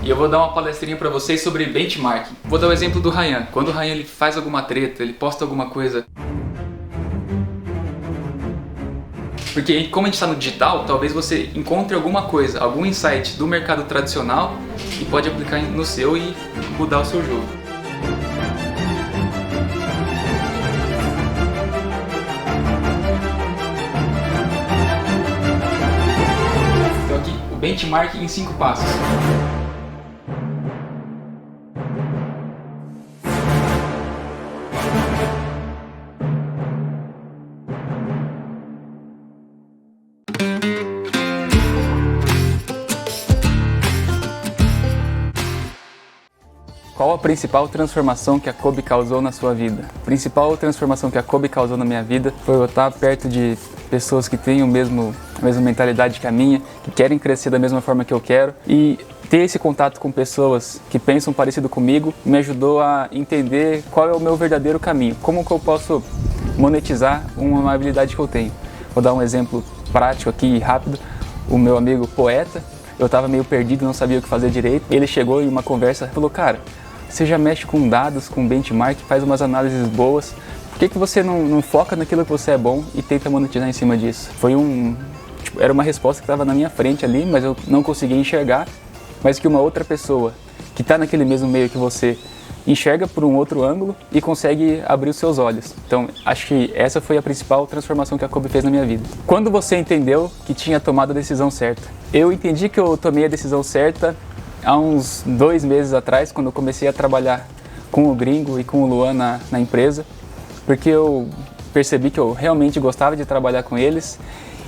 e eu vou dar uma palestrinha para vocês sobre benchmarking. Vou dar o exemplo do Ryan. Quando o Ryan ele faz alguma treta, ele posta alguma coisa. Porque como a gente está no digital, talvez você encontre alguma coisa, algum insight do mercado tradicional e pode aplicar no seu e mudar o seu jogo. Então aqui, o benchmarking em 5 passos. Qual a principal transformação que a Kobe causou na sua vida? A principal transformação que a Kobe causou na minha vida foi eu estar perto de pessoas que têm a mesma mentalidade que a minha, que querem crescer da mesma forma que eu quero, e ter esse contato com pessoas que pensam parecido comigo me ajudou a entender qual é o meu verdadeiro caminho, como que eu posso monetizar uma habilidade que eu tenho. Vou dar um exemplo prático aqui, rápido. O meu amigo poeta, eu estava meio perdido, não sabia o que fazer direito. Ele chegou em uma conversa e falou: cara, você já mexe com dados, com benchmark, faz umas análises boas, por que você não foca naquilo que você é bom e tenta monetizar em cima disso? Era uma resposta que estava na minha frente ali, mas eu não conseguia enxergar, mas que uma outra pessoa que está naquele mesmo meio que você enxerga por um outro ângulo e consegue abrir os seus olhos. Então, acho que essa foi a principal transformação que a Kobe fez na minha vida. Quando você entendeu que tinha tomado a decisão certa? Eu entendi que eu tomei a decisão certa há uns 2 meses atrás, quando eu comecei a trabalhar com o Gringo e com o Luan na empresa, porque eu percebi que eu realmente gostava de trabalhar com eles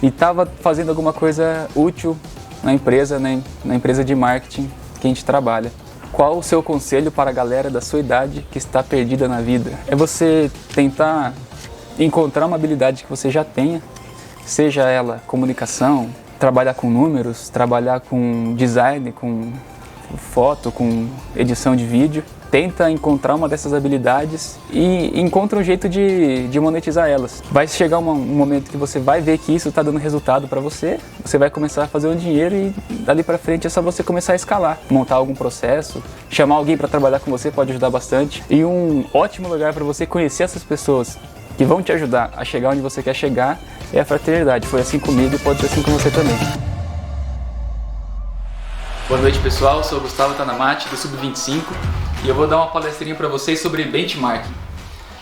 e estava fazendo alguma coisa útil na empresa de marketing que a gente trabalha. Qual o seu conselho para a galera da sua idade que está perdida na vida? É você tentar encontrar uma habilidade que você já tenha, seja ela comunicação, trabalhar com números, trabalhar com design, com foto, com edição de vídeo. Tenta encontrar uma dessas habilidades e encontra um jeito de monetizar elas. Vai chegar um momento que você vai ver que isso está dando resultado para você, você vai começar a fazer um dinheiro e dali para frente é só você começar a escalar, montar algum processo, chamar alguém para trabalhar com você pode ajudar bastante. E um ótimo lugar para você conhecer essas pessoas que vão te ajudar a chegar onde você quer chegar é a fraternidade. Foi assim comigo e pode ser assim com você também. Boa noite, pessoal, eu sou o Gustavo Tanamati do Sub-25 e eu vou dar uma palestrinha para vocês sobre benchmarking.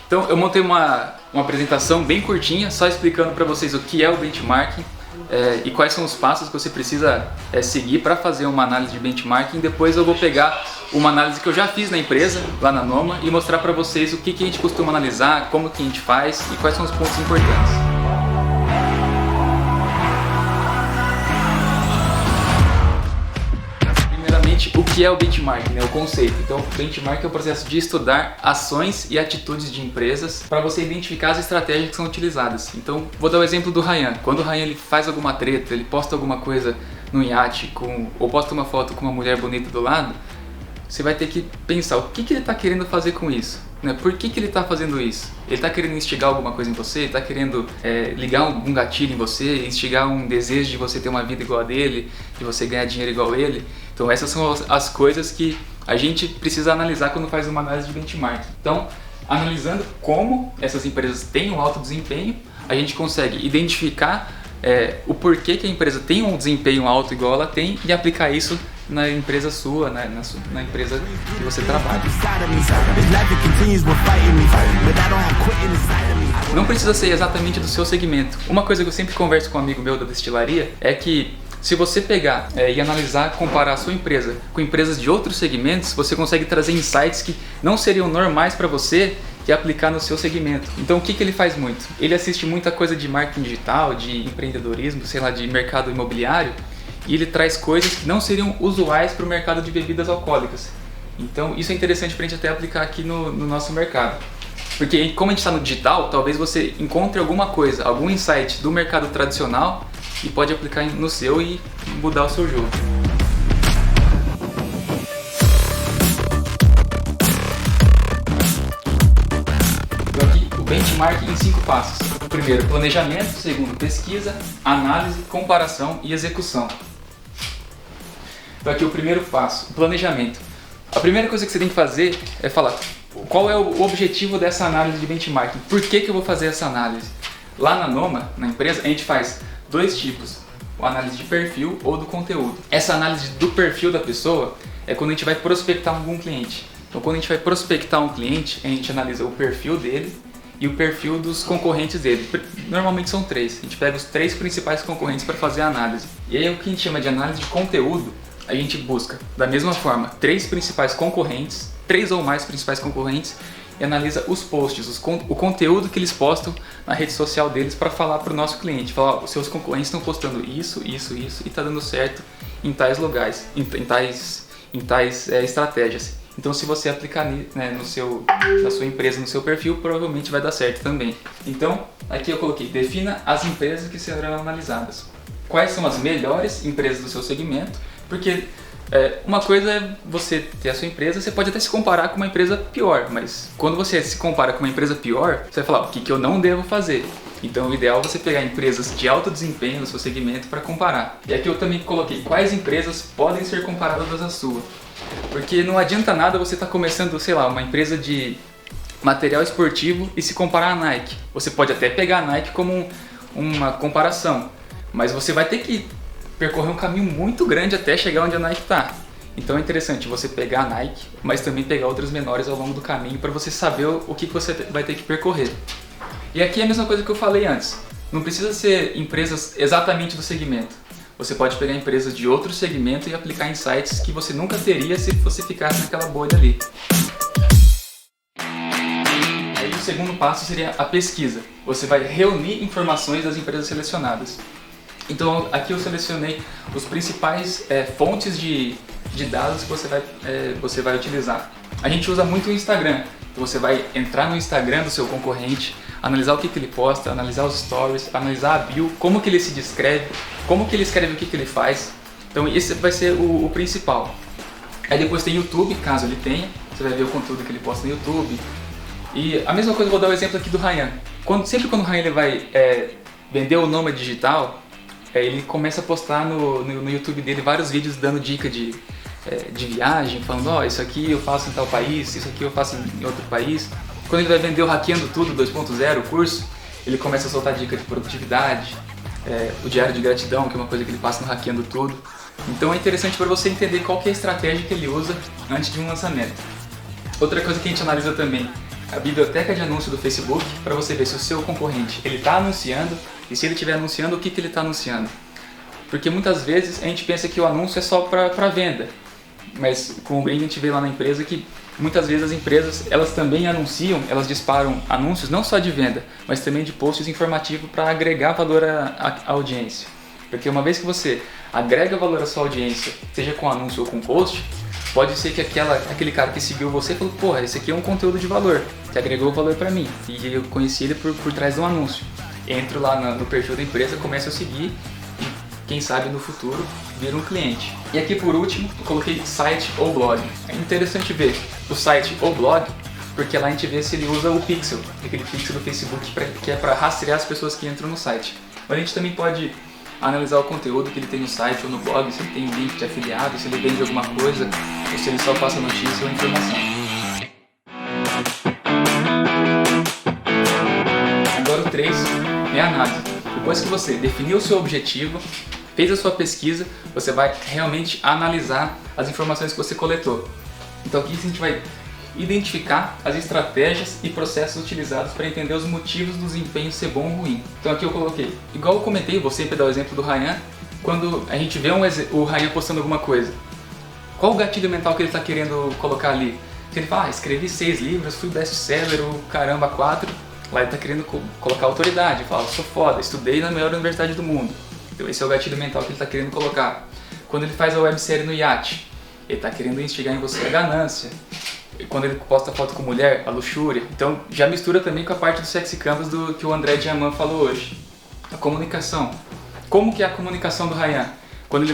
Então eu montei uma apresentação bem curtinha, só explicando para vocês o que é o benchmarking e quais são os passos que você precisa seguir para fazer uma análise de benchmarking. Depois eu vou pegar uma análise que eu já fiz na empresa, lá na Noma, e mostrar para vocês o que a gente costuma analisar, como que a gente faz e quais são os pontos importantes. O que é o benchmarking, né? O conceito. Então, o benchmarking é o processo de estudar ações e atitudes de empresas para você identificar as estratégias que são utilizadas. Então, vou dar o exemplo do Ryan. Quando o Ryan ele faz alguma treta, ele posta alguma coisa no iate ou posta uma foto com uma mulher bonita do lado, você vai ter que pensar o que ele está querendo fazer com isso, né? Por que ele está fazendo isso? Ele está querendo instigar alguma coisa em você? Ele está querendo ligar um gatilho em você, instigar um desejo de você ter uma vida igual a dele, de você ganhar dinheiro igual a ele? Então essas são as coisas que a gente precisa analisar quando faz uma análise de benchmark. Então, analisando como essas empresas têm um alto desempenho, a gente consegue identificar o porquê que a empresa tem um desempenho alto igual ela tem e aplicar isso na empresa sua, na empresa que você trabalha. Não precisa ser exatamente do seu segmento. Uma coisa que eu sempre converso com um amigo meu da destilaria é que se você pegar e analisar, comparar a sua empresa com empresas de outros segmentos, você consegue trazer insights que não seriam normais para você e aplicar no seu segmento. Então o que ele faz muito? Ele assiste muita coisa de marketing digital, de empreendedorismo, sei lá, de mercado imobiliário, e ele traz coisas que não seriam usuais para o mercado de bebidas alcoólicas. Então isso é interessante para a gente até aplicar aqui no nosso mercado. Porque como a gente está no digital, talvez você encontre alguma coisa, algum insight do mercado tradicional e pode aplicar no seu e mudar o seu jogo. Então aqui o benchmarking em 5 passos. Primeiro, planejamento. Segundo, pesquisa, análise, comparação e execução. Então aqui o primeiro passo, o planejamento. A primeira coisa que você tem que fazer é falar qual é o objetivo dessa análise de benchmarking. Por que eu vou fazer essa análise? Lá na Noma, na empresa, a gente faz dois tipos. A análise de perfil ou do conteúdo. Essa análise do perfil da pessoa é quando a gente vai prospectar algum cliente. Então quando a gente vai prospectar um cliente, a gente analisa o perfil dele e o perfil dos concorrentes dele. Normalmente são 3. A gente pega os 3 principais concorrentes para fazer a análise. E aí o que a gente chama de análise de conteúdo, a gente busca da mesma forma 3 principais concorrentes, 3 ou mais principais concorrentes, e analisa os posts, o conteúdo que eles postam na rede social deles para falar para o nosso cliente. Falar, os seus concorrentes estão postando isso e está dando certo em tais lugares, em tais estratégias. Então se você aplicar na sua empresa, no seu perfil, provavelmente vai dar certo também. Então aqui eu coloquei, defina as empresas que serão analisadas. Quais são as melhores empresas do seu segmento, porque uma coisa é você ter a sua empresa, você pode até se comparar com uma empresa pior, mas quando você se compara com uma empresa pior, você vai falar, o que eu não devo fazer? Então o ideal é você pegar empresas de alto desempenho no seu segmento para comparar. E aqui eu também coloquei quais empresas podem ser comparadas à sua. Porque não adianta nada você estar começando, sei lá, uma empresa de material esportivo e se comparar à Nike. Você pode até pegar a Nike como uma comparação, mas você vai ter que percorrer um caminho muito grande até chegar onde a Nike está. Então é interessante você pegar a Nike, mas também pegar outras menores ao longo do caminho para você saber o que você vai ter que percorrer. E aqui é a mesma coisa que eu falei antes. Não precisa ser empresas exatamente do segmento. Você pode pegar empresas de outro segmento e aplicar em sites que você nunca teria se você ficasse naquela bolha ali. Aí o segundo passo seria a pesquisa. Você vai reunir informações das empresas selecionadas. Então aqui eu selecionei os principais fontes de dados que você vai utilizar. A gente usa muito o Instagram. Então você vai entrar no Instagram do seu concorrente, analisar o que ele posta, analisar os stories, analisar a bio, como que ele se descreve, como que ele escreve o que ele faz. Então esse vai ser o principal. Aí depois tem YouTube, caso ele tenha, você vai ver o conteúdo que ele posta no YouTube. E a mesma coisa, eu vou dar o exemplo aqui do Ryan. Sempre quando o Ryan ele vai vender o Noma Digital, ele começa a postar no YouTube dele vários vídeos dando dica de viagem, falando, isso aqui eu faço em tal país, isso aqui eu faço em outro país. Quando ele vai vender o Hackeando Tudo 2.0, o curso, ele começa a soltar dica de produtividade, o diário de gratidão, que é uma coisa que ele passa no Hackeando Tudo. Então é interessante para você entender qual que é a estratégia que ele usa antes de um lançamento. Outra coisa que a gente analisa também, a biblioteca de anúncio do Facebook, para você ver se o seu concorrente ele está anunciando, e se ele estiver anunciando, o que ele está anunciando. Porque muitas vezes a gente pensa que o anúncio é só para venda, mas com o Bring a gente vê lá na empresa que muitas vezes as empresas elas também anunciam, elas disparam anúncios não só de venda, mas também de posts informativos para agregar valor à audiência. Porque uma vez que você agrega valor à sua audiência, seja com anúncio ou com post, pode ser que aquele cara que seguiu você falou, porra, esse aqui é um conteúdo de valor, que agregou valor para mim, e eu conheci ele por trás de um anúncio. Entro lá no perfil da empresa, começo a seguir e quem sabe no futuro vira um cliente. E aqui por último eu coloquei site ou blog. É interessante ver o site ou blog, porque lá a gente vê se ele usa o pixel, aquele pixel do Facebook que é para rastrear as pessoas que entram no site. Mas a gente também pode analisar o conteúdo que ele tem no site ou no blog, se ele tem link de afiliado, se ele vende alguma coisa, ou se ele só passa notícia ou informação. Agora o 3 é a análise. Depois que você definiu o seu objetivo, fez a sua pesquisa, você vai realmente analisar as informações que você coletou. Então aqui a gente vai identificar as estratégias e processos utilizados para entender os motivos do desempenho ser bom ou ruim. Então aqui eu coloquei, igual eu comentei, vou sempre dar o exemplo do Ryan, quando a gente vê o Ryan postando alguma coisa, qual o gatilho mental que ele está querendo colocar ali? Que ele fala, escrevi 6 livros, fui best-seller, o caramba 4, lá ele está querendo colocar autoridade, fala, sou foda, estudei na melhor universidade do mundo. Então esse é o gatilho mental que ele está querendo colocar. Quando ele faz a websérie no iate, ele está querendo instigar em você a ganância. E quando ele posta foto com mulher, a luxúria. Então já mistura também com a parte do sexy canvas que o André Diamant falou hoje. A comunicação. Como que é a comunicação do Ryan? Quando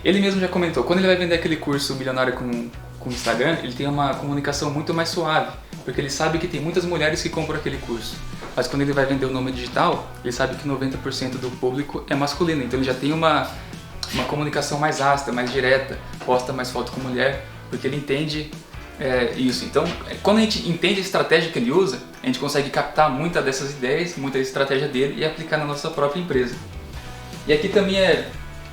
ele mesmo já comentou, quando ele vai vender aquele curso milionário com o Instagram, ele tem uma comunicação muito mais suave, porque ele sabe que tem muitas mulheres que compram aquele curso. Mas quando ele vai vender o Noma Digital, ele sabe que 90% do público é masculino, então ele já tem uma uma comunicação mais ácida, mais direta, posta mais foto com mulher, porque ele entende isso. Então, quando a gente entende a estratégia que ele usa, a gente consegue captar muita dessas ideias, muita estratégia dele e aplicar na nossa própria empresa. E aqui também é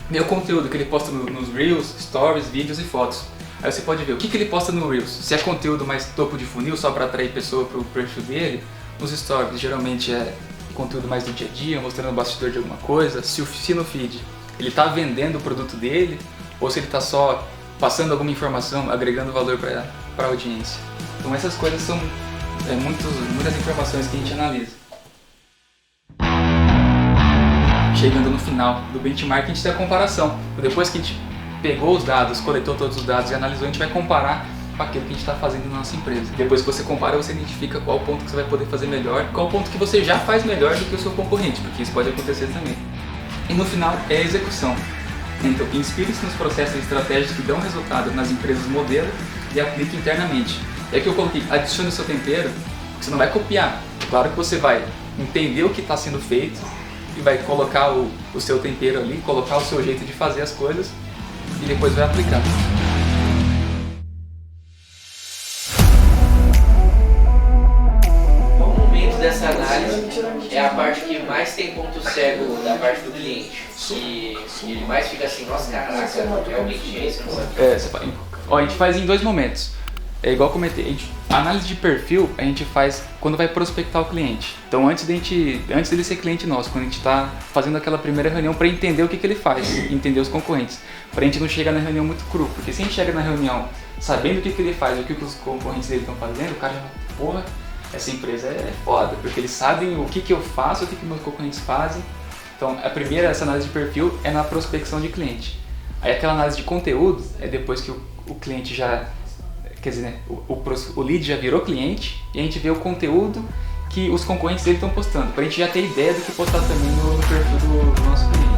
meu conteúdo que ele posta nos Reels, Stories, vídeos e fotos. Aí você pode ver o que ele posta no Reels. Se é conteúdo mais topo de funil, só para atrair pessoa para o perfil dele. Nos Stories, geralmente é conteúdo mais do dia a dia, mostrando o bastidor de alguma coisa. Se no feed ele está vendendo o produto dele, ou se ele está só passando alguma informação, agregando valor para a audiência. Então essas coisas são muitas informações que a gente analisa. Chegando no final do benchmark, a gente tem a comparação. Depois que a gente pegou os dados, coletou todos os dados e analisou, a gente vai comparar com aquilo que a gente está fazendo na nossa empresa. Depois que você compara, você identifica qual ponto que você vai poder fazer melhor, qual ponto que você já faz melhor do que o seu concorrente, porque isso pode acontecer também. E no final é a execução. Então, inspire-se nos processos e estratégias que dão resultado nas empresas modelo e aplique internamente. É que eu coloquei, adicione o seu tempero, você não vai copiar. Claro que você vai entender o que está sendo feito e vai colocar o seu tempero ali, colocar o seu jeito de fazer as coisas e depois vai aplicar. Qual momento dessa análise é a parte que mais tem ponto cego da parte do cliente? Que ele mais fica assim, nossa, caraca, realmente é isso? A gente faz em 2 momentos. É igual eu comentei, a análise de perfil a gente faz quando vai prospectar o cliente. Então antes dele ser cliente nosso, quando a gente está fazendo aquela primeira reunião para entender o que ele faz, entender os concorrentes. Para a gente não chegar na reunião muito cru, porque se a gente chega na reunião sabendo o que ele faz, o que os concorrentes dele estão fazendo, o cara já fala, porra, essa empresa é foda, porque eles sabem o que eu faço, o que meus concorrentes fazem. Então essa análise de perfil é na prospecção de cliente. Aí aquela análise de conteúdo é depois que o cliente já... Quer dizer, né, o lead já virou cliente e a gente vê o conteúdo que os concorrentes dele estão postando, para a gente já ter ideia do que postar também no perfil do nosso cliente.